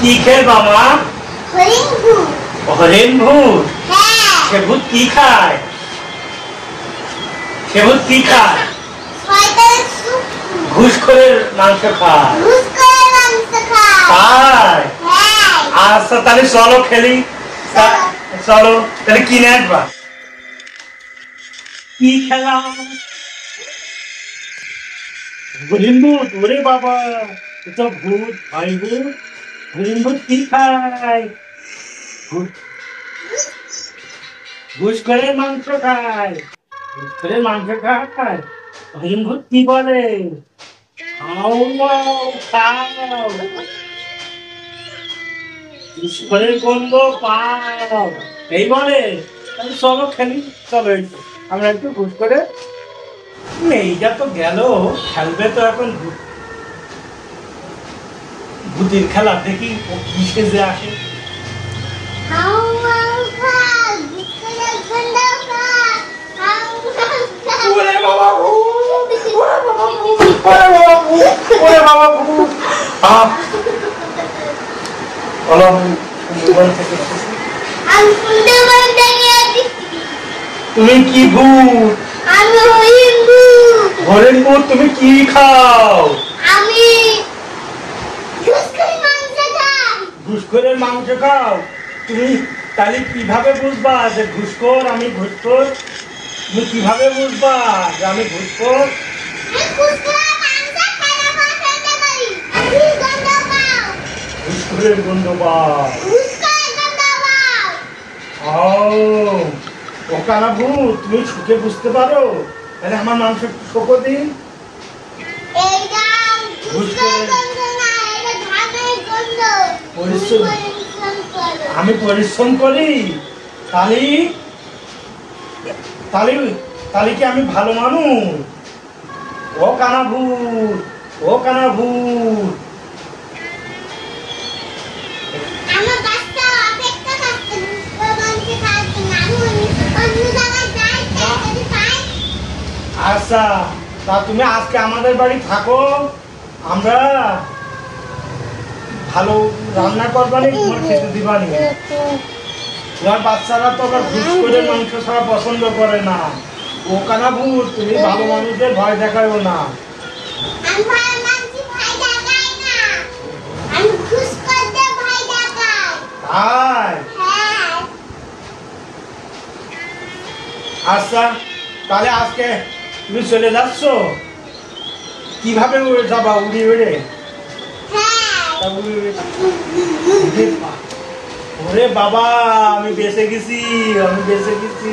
কি খেয়ে বাবা? হরিণ ভূত। হরিণ ভূত? হ্যাঁ। সে ভূত কি খায়? সে ভূত কি খায়? শয়তানের সুপ। ঘুষখোরের মাংস খায়। ঘুষখোরের মাংস খায়। খায়? হ্যাঁ। আচ্ছা তাহলে চলো খেলি। চলো তাহলে কিনে আসবা। কি খেলা? হরিণ ভূত? ওরে বাবা, এটা ভূত, ভাই ভূত। হরিণ ভূত কি খায়? ঘুষখোরের মাংস খায়। ঘুষখোরের মাংস খায়। হরিণ ভূত কি বলে? খাও খাও, ঘুষখোরের গন্ধ পাও, এই বলে। তাহলে চলো খেলি। চলো একটু আমরা একটু ঘুষ করে এইটা তো গেল, খেলবে তো এখন ভূতের খেলা। দেখি ও কি সেজে আসে। হাউ হাউ খাও, ঘুষখোরের গন্ধ খাও। হাউ হাউ খাও। ওরে বাবা ভূত, ওরে বাবা ভূত, ওরে বাবা ভূত, ওরে বাবা ভূত। বলো মোবাইল থেকে আমি শুনতে বলতে গিয়েছি। তুমি কি ভূত? আমি হরিণ ভূত। হরিণ ভূত তুমি কি খাও? আমি ঘুষখোরের মাংস খাই। ঘুষখোরের মাংস খাও? তুমি তাহলে কিভাবে বুঝবা যে ঘুষখোর আমি ঘুষখোর? তুমি কিভাবে বুঝবা যে আমি ঘুষখোর? আমি ঘুষখোরের মাংস খেলে বলতে পারি। ঘুষ গন্ধ পাও। ঘুষখোরের গন্ধ পাও? ঘুষখোরের গন্ধ পাও। ও কানা ভূত, তুমি সুখে বুঝতে পারো? তাহলে আমার মাংস একটু শোকো দিন। এইটা ঘুষখোরের গন্ধ না, এটা ধানের গন্ধ। পরিশ্রম। পরিশ্রম করো। আমি পরিশ্রম করি? তাহলে তাহলে তাহলে কি আমি ভালো মানুষ? ও কানা ভূত, ও কানা ভূত। আমার বাচ্চা অপেক্ষা করছে ঘুষখোর মাংস খাওয়ার জন্য। আমি অন্য জায়গায় যাই, তাই যদি পাই। আচ্ছা, তা তুমি আজকে আমাদের বাড়ি থাকো, আমরা ভালো রান্না করবানি, তোমার খেতে দিবানি। তোমার বাচ্চারা তো আবার ঘুষখোরের মাংস ছাড়া পছন্দ করে না। ও কানা ভূত, তুমি ভালো মানুষদের ভয় দেখাও না। আমি ভালো মাংস ভয় দেখাই না। আমি ঘুষখোরদের ভয় দেখাই। তাই? হ্যাঁ। আচ্ছা, তাহলে আজকে তুমি চলে যাচ্ছ? কিভাবে উড়ে যাবা? উড়ে উড়ে? হ্যাঁ। তা উড়ে উড়ে। ওরে বাবা, আমি বেঁচে গেছি, আমি বেঁচে গেছি।